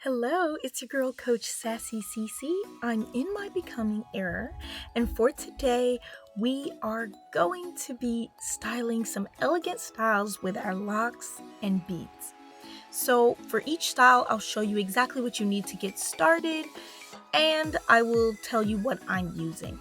Hello, it's your girl Coach Sassy Cici. I'm in my becoming era, and for today, we are going to be styling some elegant styles with our locks and beads. So, for each style, I'll show you exactly what you need to get started, and I will tell you what I'm using.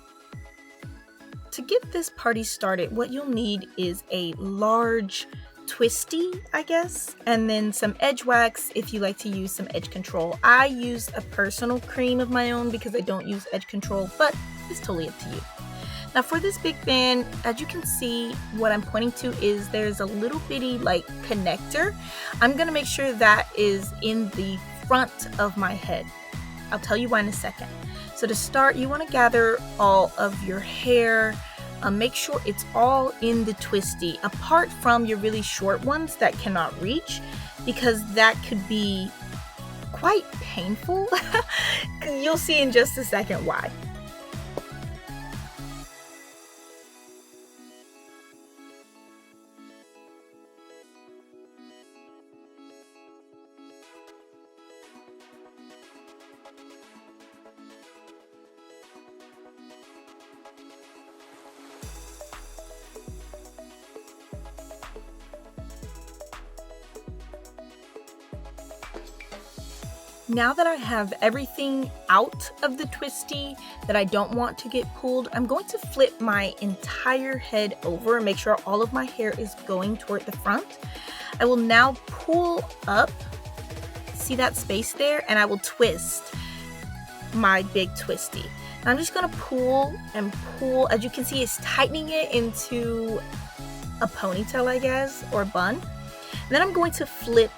To get this party started, what you'll need is a large twisty, I guess, and then some edge wax if you like to use some edge control. I use a personal cream of my own because I don't use edge control, but it's totally up to you. Now for this big band, as you can see, what I'm pointing to is there's a little bitty like connector. I'm gonna make sure that is in the front of my head. I'll tell you why in a second. So to start, you want to gather all of your hair. Make sure it's all in the twisty, apart from your really short ones that cannot reach, because that could be quite painful. You'll see in just a second why. Now that I have everything out of the twisty that I don't want to get pulled, I'm going to flip my entire head over and make sure all of my hair is going toward the front. I will now pull up, see that space there, and I will twist my big twisty. Now I'm just gonna pull and pull. As you can see, it's tightening it into a ponytail, I guess, or bun. And then I'm going to flip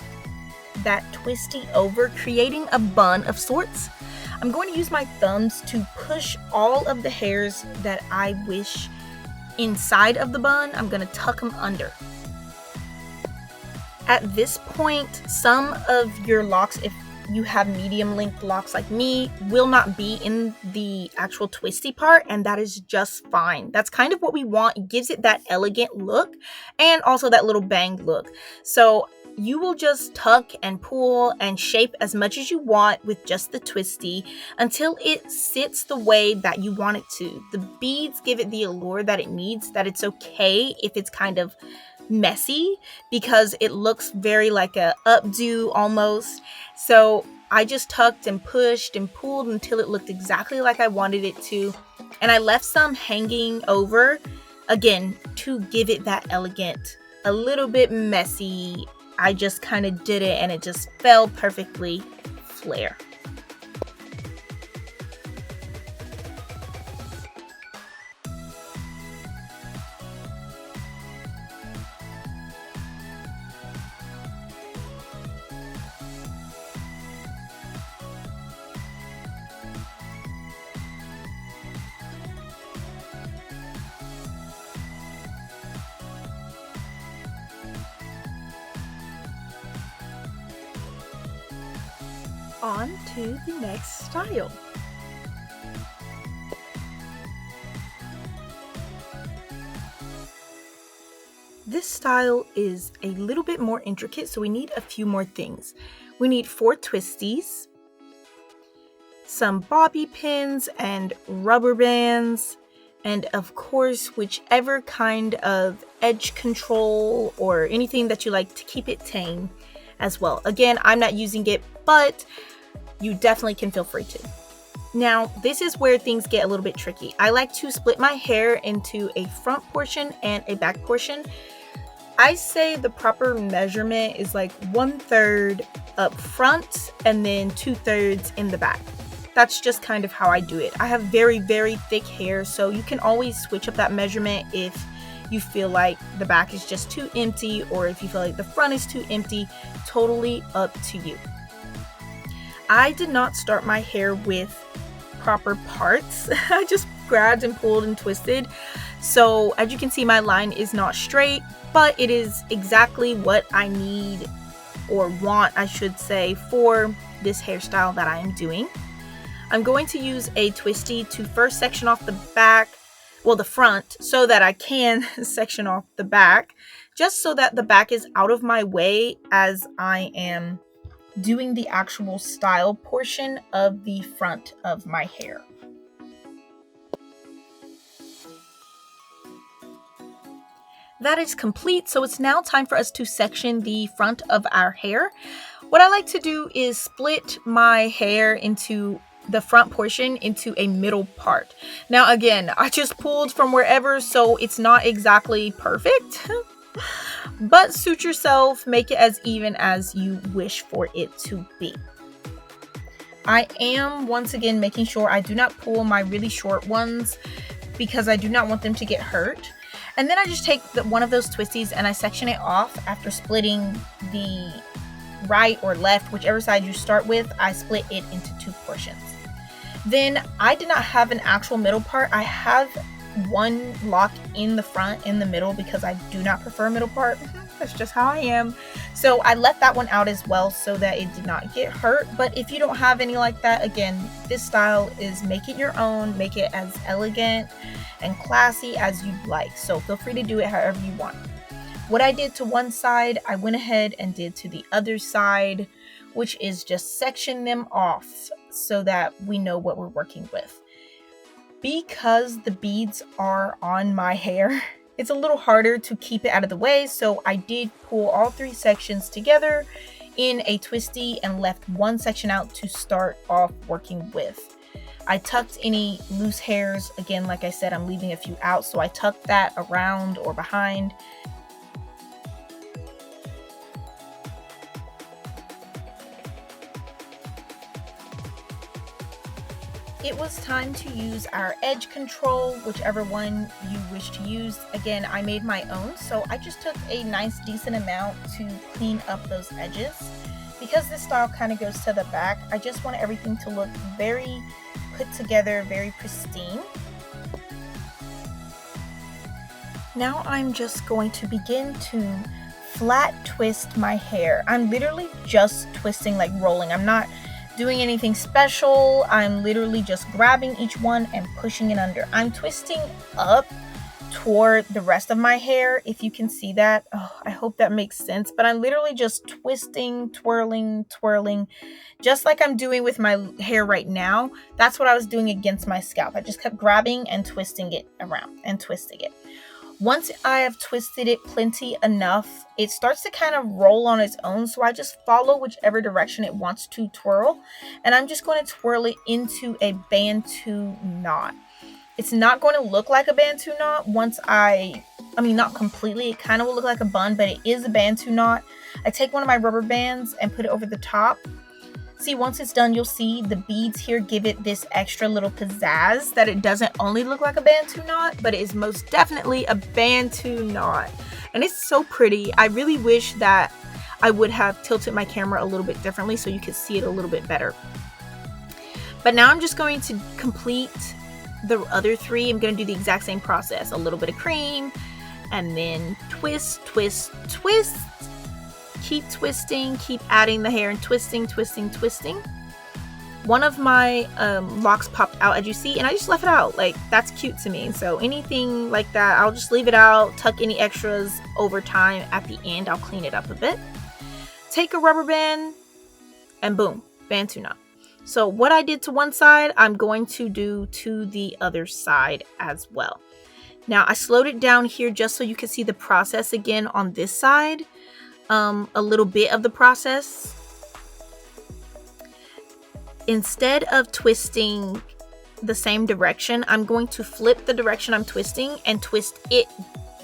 that twisty over, creating a bun of sorts. I'm going to use my thumbs to push all of the hairs that I wish inside of the bun. I'm going to tuck them under. At this point, some of your locks, if you have medium length locks like me, will not be in the actual twisty part, and that is just fine. That's kind of what we want. It gives it that elegant look and also that little bang look. So you will just tuck and pull and shape as much as you want with just the twisty until it sits the way that you want it to. The beads give it the allure that it needs, that it's okay if it's kind of messy because it looks very like a updo almost. So I just tucked and pushed and pulled until it looked exactly like I wanted it to. And I left some hanging over, again, to give it that elegant, a little bit messy. I just kind of did it and it just fell perfectly flare. On to the next style. This style is a little bit more intricate, so we need a few more things. We need 4 twisties, some bobby pins and rubber bands, and of course, whichever kind of edge control or anything that you like to keep it tame as well. Again, I'm not using it, but you definitely can feel free to. Now, this is where things get a little bit tricky. I like to split my hair into a front portion and a back portion. I say the proper measurement is like 1/3 up front and then 2/3 in the back. That's just kind of how I do it. I have very, very thick hair, so you can always switch up that measurement if you feel like the back is just too empty or if you feel like the front is too empty. Totally up to you. I did not start my hair with proper parts. I just grabbed and pulled and twisted. So as you can see, my line is not straight, but it is exactly what I need or want, I should say, for this hairstyle that I am doing. I'm going to use a twisty to first section off the back, well, the front, so that I can section off the back, just so that the back is out of my way as I am doing the actual style portion of the front of my hair. That is complete, so it's now time for us to section the front of our hair. What I like to do is split my hair into the front portion into a middle part. Now again, I just pulled from wherever, so it's not exactly perfect. But suit yourself, make it as even as you wish for it to be. I am once again making sure I do not pull my really short ones because I do not want them to get hurt. And then I just take one of those twisties and I section it off after splitting the right or left, whichever side you start with. I split it into 2 portions. Then I did not have an actual middle part. I have one lock in the front, in the middle, because I do not prefer a middle part. That's just how I am. So I left that one out as well so that it did not get hurt. But if you don't have any like that, again, this style is make it your own, make it as elegant and classy as you'd like. So feel free to do it however you want. What I did to one side, I went ahead and did to the other side, which is just section them off so that we know what we're working with. Because the beads are on my hair, it's a little harder to keep it out of the way, so I did pull all 3 sections together in a twisty and left one section out to start off working with. I tucked any loose hairs. Again, like I said, I'm leaving a few out, so I tucked that around or behind. It was time to use our edge control, whichever one you wish to use. Again, I made my own, so I just took a nice decent amount to clean up those edges. Because this style kind of goes to the back, I just want everything to look very put together, very pristine. Now I'm just going to begin to flat twist my hair. I'm literally just twisting, like rolling. I'm not doing anything special. I'm literally just grabbing each one and pushing it under. I'm twisting up toward the rest of my hair, if you can see that. Oh, I hope that makes sense. But I'm literally just twisting, twirling, just like I'm doing with my hair right now. That's what I was doing against my scalp. I just kept grabbing and twisting it around and twisting it. Once I have twisted it plenty enough, it starts to kind of roll on its own. So I just follow whichever direction it wants to twirl. And I'm just going to twirl it into a Bantu knot. It's not going to look like a Bantu knot once I mean, not completely. It kind of will look like a bun, but it is a Bantu knot. I take one of my rubber bands and put it over the top. See, once it's done, you'll see the beads here give it this extra little pizzazz that it doesn't only look like a Bantu knot, but it is most definitely a Bantu knot. And it's so pretty. I really wish that I would have tilted my camera a little bit differently so you could see it a little bit better. But now I'm just going to complete the other 3. I'm going to do the exact same process. A little bit of cream and then twist, twist, twist. Keep twisting, keep adding the hair and twisting. One of my locks popped out, as you see, and I just left it out. Like, that's cute to me. So anything like that, I'll just leave it out, tuck any extras over time. At the end, I'll clean it up a bit. Take a rubber band and boom, Bantu knot. So what I did to one side, I'm going to do to the other side as well. Now, I slowed it down here just so you can see the process again on this side. A little bit of the process. Instead of twisting the same direction, I'm going to flip the direction I'm twisting and twist it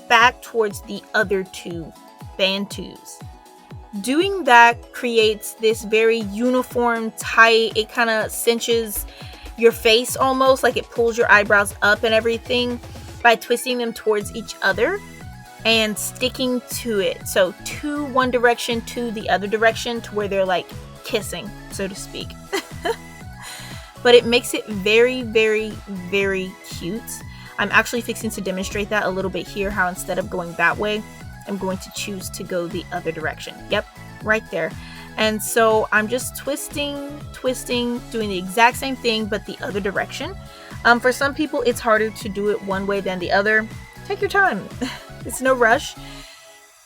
back towards the other 2 Bantus. Doing that creates this very uniform, tight, it kind of cinches your face almost, like it pulls your eyebrows up and everything by twisting them towards each other and sticking to it. So to one direction, to the other direction, to where they're like kissing, so to speak. But it makes it very, very, very cute. I'm actually fixing to demonstrate that a little bit here, how instead of going that way, I'm going to choose to go the other direction. Yep, right there. And so I'm just twisting, doing the exact same thing, but the other direction. For some people, it's harder to do it one way than the other. Take your time. It's no rush.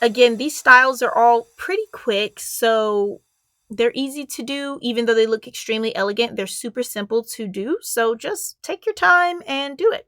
Again, these styles are all pretty quick, so They're easy to do, even though they look extremely elegant. They're super simple to do, so just take your time and do it.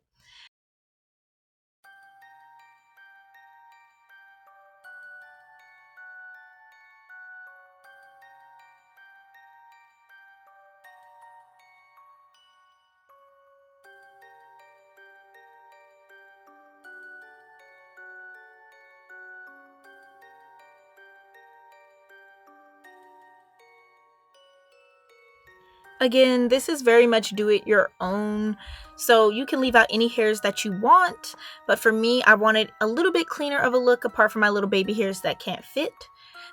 Again, this is very much do it your own, so you can leave out any hairs that you want, but for me, I wanted a little bit cleaner of a look apart from my little baby hairs that can't fit.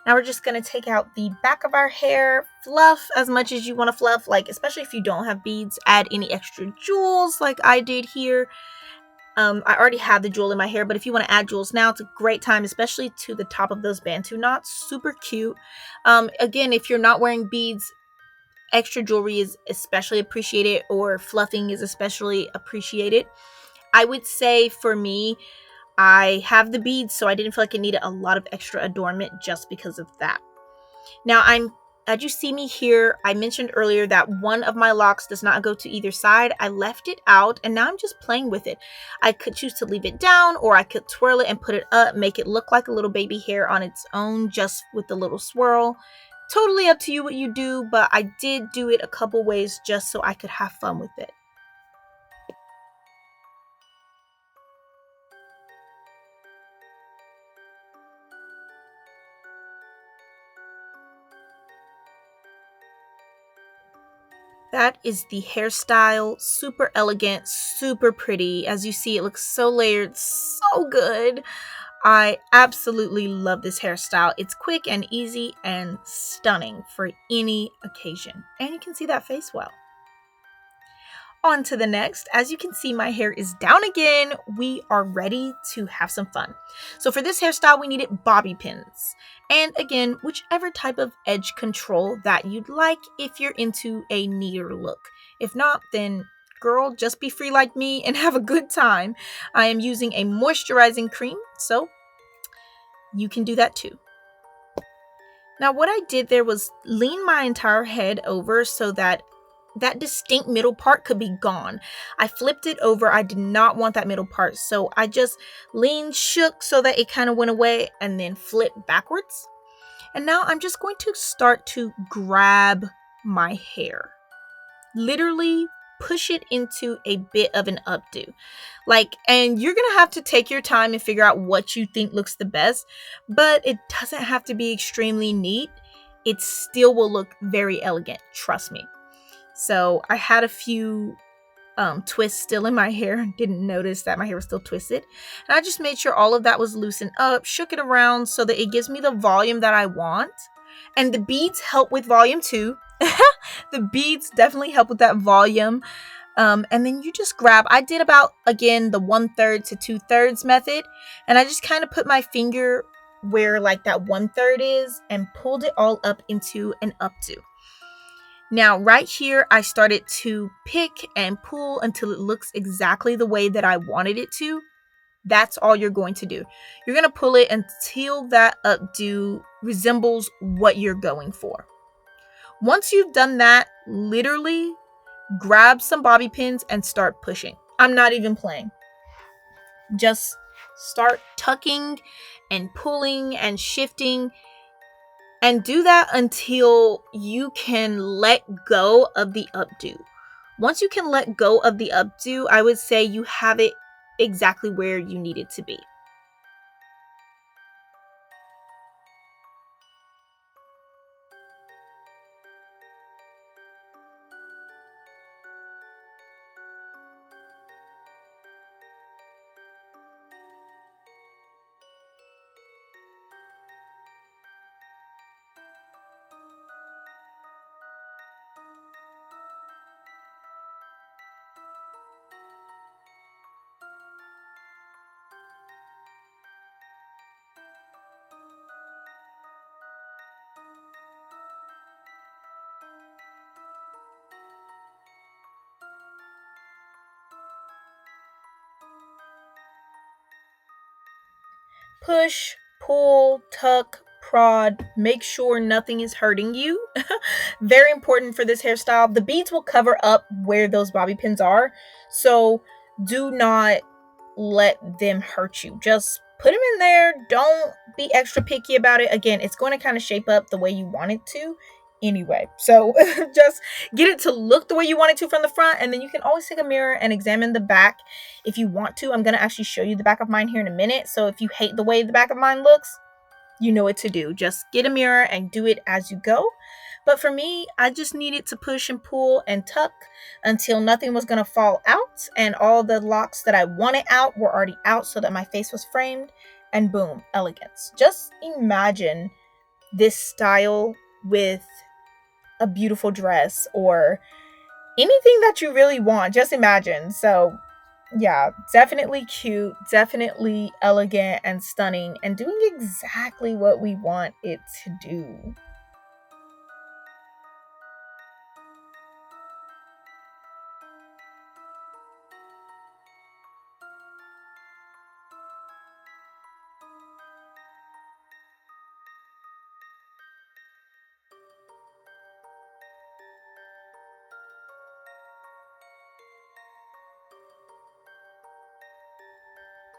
Now we're just going to take out the back of our hair, fluff as much as you want to fluff, like especially if you don't have beads, add any extra jewels like I did here. I already have the jewel in my hair, but if you want to add jewels now, it's a great time, especially to the top of those bantu knots. Super cute. Again, if you're not wearing beads, extra jewelry is especially appreciated, or fluffing is especially appreciated. I would say for me, I have the beads, so I didn't feel like it needed a lot of extra adornment just because of that. Now as you see me here, I mentioned earlier that one of my locks does not go to either side. I left it out and now I'm just playing with it. I could choose to leave it down, or I could twirl it and put it up, make it look like a little baby hair on its own, just with a little swirl. Totally up to you what you do, but I did do it a couple ways just so I could have fun with it. That is the hairstyle. Super elegant, super pretty. As you see, it looks so layered, so good. I absolutely love this hairstyle. It's quick and easy and stunning for any occasion. And you can see that face well. On to the next. As you can see, my hair is down again. We are ready to have some fun. So for this hairstyle, we needed bobby pins. And again, whichever type of edge control that you'd like if you're into a neater look. If not, then girl, just be free like me and have a good time. I am using a moisturizing cream, so you can do that too. Now what I did there was lean my entire head over so that distinct middle part could be gone. I flipped it over. I did not want that middle part, so I just leaned, shook so that it kind of went away, and then flipped backwards. And now I'm just going to start to grab my hair. Literally push it into a bit of an updo. And you're gonna have to take your time and figure out what you think looks the best, but it doesn't have to be extremely neat. It still will look very elegant, trust me. So I had a few twists still in my hair. Didn't notice that my hair was still twisted. And I just made sure all of that was loosened up, shook it around so that it gives me the volume that I want. And the beads help with volume too. The beads definitely help with that volume. And then you just grab, I did about, again, the 1/3 to 2/3 method. And I just kind of put my finger where like that 1/3 is and pulled it all up into an updo. Now, right here, I started to pick and pull until it looks exactly the way that I wanted it to. That's all you're going to do. You're going to pull it until that updo resembles what you're going for. Once you've done that, literally grab some bobby pins and start pushing. I'm not even playing. Just start tucking and pulling and shifting. And do that until you can let go of the updo. Once you can let go of the updo, I would say you have it exactly where you need it to be. Push, pull, tuck, prod. Make sure nothing is hurting you. Very important for this hairstyle. The beads will cover up where those bobby pins are, so do not let them hurt you. Just put them in there. Don't be extra picky about it. Again, it's going to kind of shape up the way you want it to anyway. So just get it to look the way you want it to from the front, and then you can always take a mirror and examine the back if you want to. I'm going to actually show you the back of mine here in a minute. So if you hate the way the back of mine looks, you know what to do. Just get a mirror and do it as you go. But for me, I just needed to push and pull and tuck until nothing was going to fall out, and all the locks that I wanted out were already out so that my face was framed, and boom, elegance. Just imagine this style with a beautiful dress or anything that you really want. Just imagine. So yeah, definitely cute, definitely elegant and stunning, and doing exactly what we want it to do.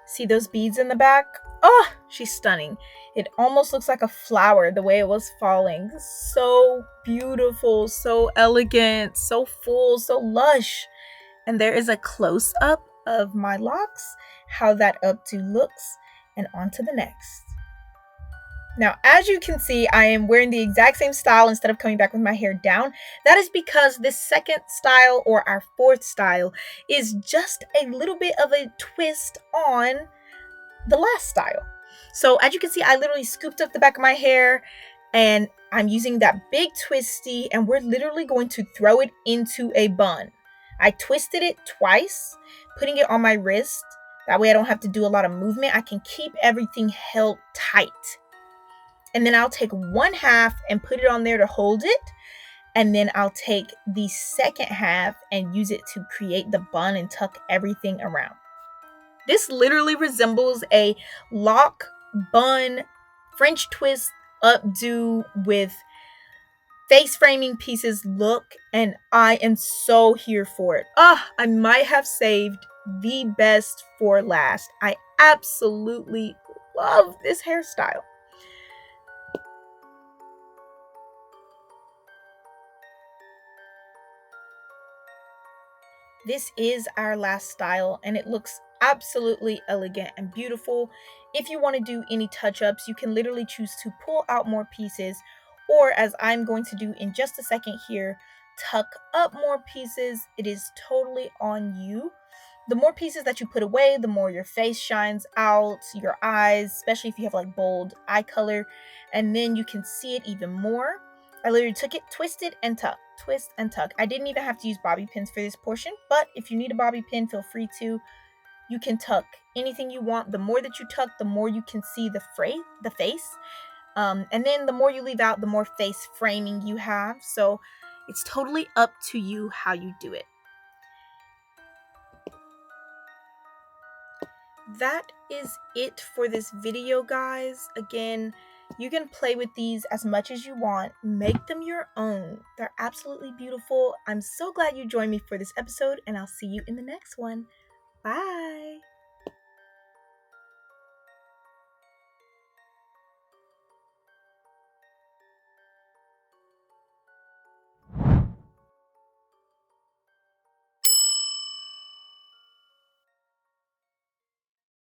See those beads in the back? Oh, she's stunning. It almost looks like a flower the way it was falling. So beautiful, so elegant, so full, so lush. And there is a close-up of my locks, how that updo looks, and on to the next. Now, as you can see, I am wearing the exact same style instead of coming back with my hair down. That is because this second style, or our fourth style, is just a little bit of a twist on the last style. So as you can see, I literally scooped up the back of my hair, and I'm using that big twisty, and we're literally going to throw it into a bun. I twisted it twice, putting it on my wrist. That way I don't have to do a lot of movement. I can keep everything held tight. And then I'll take one half and put it on there to hold it. And then I'll take the second half and use it to create the bun and tuck everything around. This literally resembles a lock, bun, French twist, updo with face framing pieces look, and I am so here for it. I might have saved the best for last. I absolutely love this hairstyle. This is our last style, and it looks absolutely elegant and beautiful. If you want to do any touch-ups, you can literally choose to pull out more pieces, or as I'm going to do in just a second here, tuck up more pieces. It is totally on you. The more pieces that you put away, the more your face shines out, your eyes, especially if you have like bold eye color, and then you can see it even more. I literally took it, twisted, and tucked. Twist and tuck. I didn't even have to use bobby pins for this portion, but if you need a bobby pin, feel free to. You can tuck anything you want. The more that you tuck, the more you can see the face. And then the more you leave out, the more face framing you have. So it's totally up to you how you do it. That is it for this video, guys. Again, you can play with these as much as you want. Make them your own. They're absolutely beautiful. I'm so glad you joined me for this episode, and I'll see you in the next one. Bye.